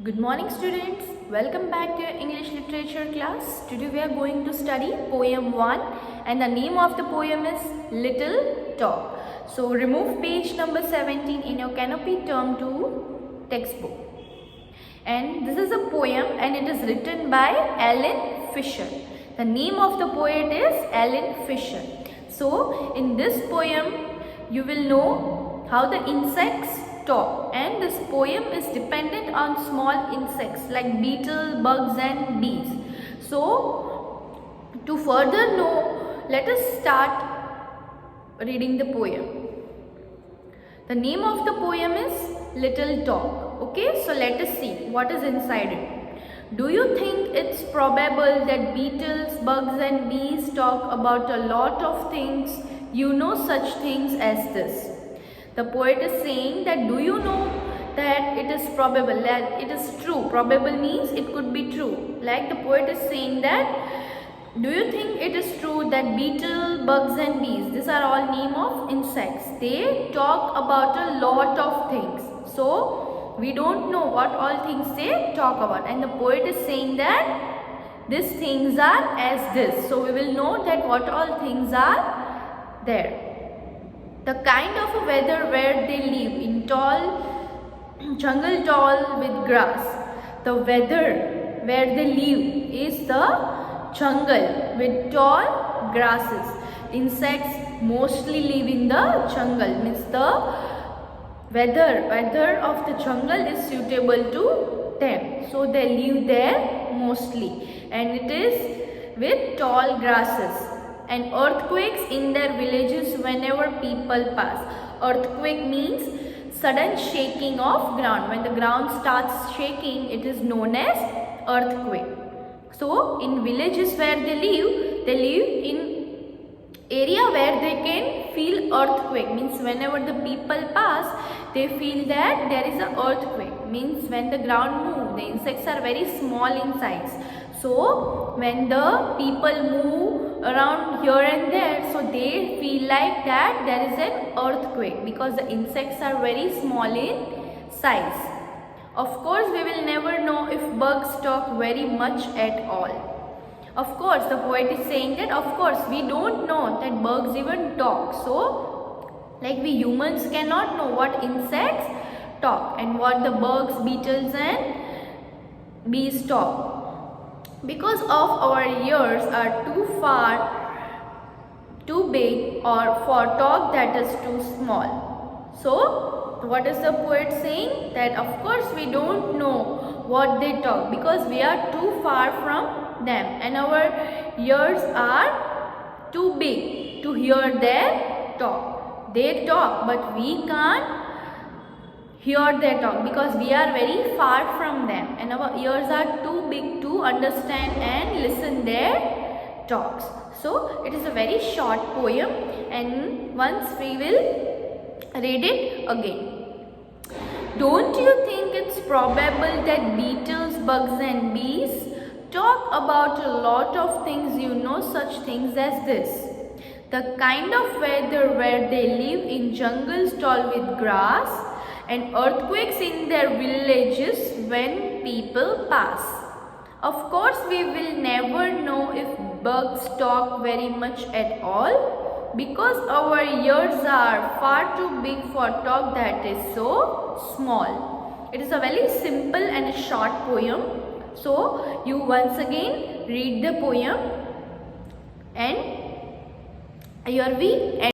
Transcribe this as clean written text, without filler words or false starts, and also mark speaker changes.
Speaker 1: Good morning students, welcome back to your English literature class. Today we are going to study poem 1 and the name of the poem is Little Dog. So remove page number 17 in your canopy term 2 textbook. And this is a poem and it is written by Alan Fisher. The name of the poet is Alan Fisher. So in this poem you will know how the insects talk, and this poem is dependent on small insects like beetles, bugs and bees. So to further know, let us start reading the poem. The name of the poem is Little Dog. Okay, so let us see what is inside it. Do you think it's probable that beetles, bugs and bees talk about a lot of things? You know such things as this. The poet is saying that do you know that it is probable, that it is true. Probable means it could be true. Like the poet is saying that do you think it is true that beetles, bugs and bees, these are all name of insects, they talk about a lot of things. So we don't know what all things they talk about, and the poet is saying that these things are as this. So we will know that what all things are there. The kind of a weather where they live in jungle tall with grass. The weather where they live is the jungle with tall grasses. Insects mostly live in the jungle, means the weather of the jungle is suitable to them. So they live there mostly, and it is with tall grasses. And earthquakes in their villages whenever people pass. Earthquake means sudden shaking of ground. When the ground starts shaking, it is known as earthquake. So in villages where they live in area where they can feel earthquake. Means whenever the people pass, they feel that there is an earthquake. Means when the ground moves, the insects are very small in size. So when the people move around here and there, so they feel like that there is an earthquake because the insects are very small in size. Of course, we will never know if bugs talk very much at all. Of course, the poet is saying that of course we don't know that bugs even talk. So like we humans cannot know what insects talk and what the bugs, beetles and bees talk, because of our ears are too big, or for talk that is too small. So what is the poet saying? That of course we don't know what they talk because we are too far from them and our ears are too big to hear their talk. They talk but we can't hear their talk because we are very far from them and our ears are too big to understand and listen their talks. So it is a very short poem, and once we will read it again. Don't you think it's probable that beetles, bugs and bees talk about a lot of things? You know such things as this. The kind of weather where they live in jungles tall with grass, and earthquakes in their villages when people pass. Of course, we will never know if bugs talk very much at all because our ears are far too big for talk that is so small. It is a very simple and a short poem. So, you once again read the poem and here we end.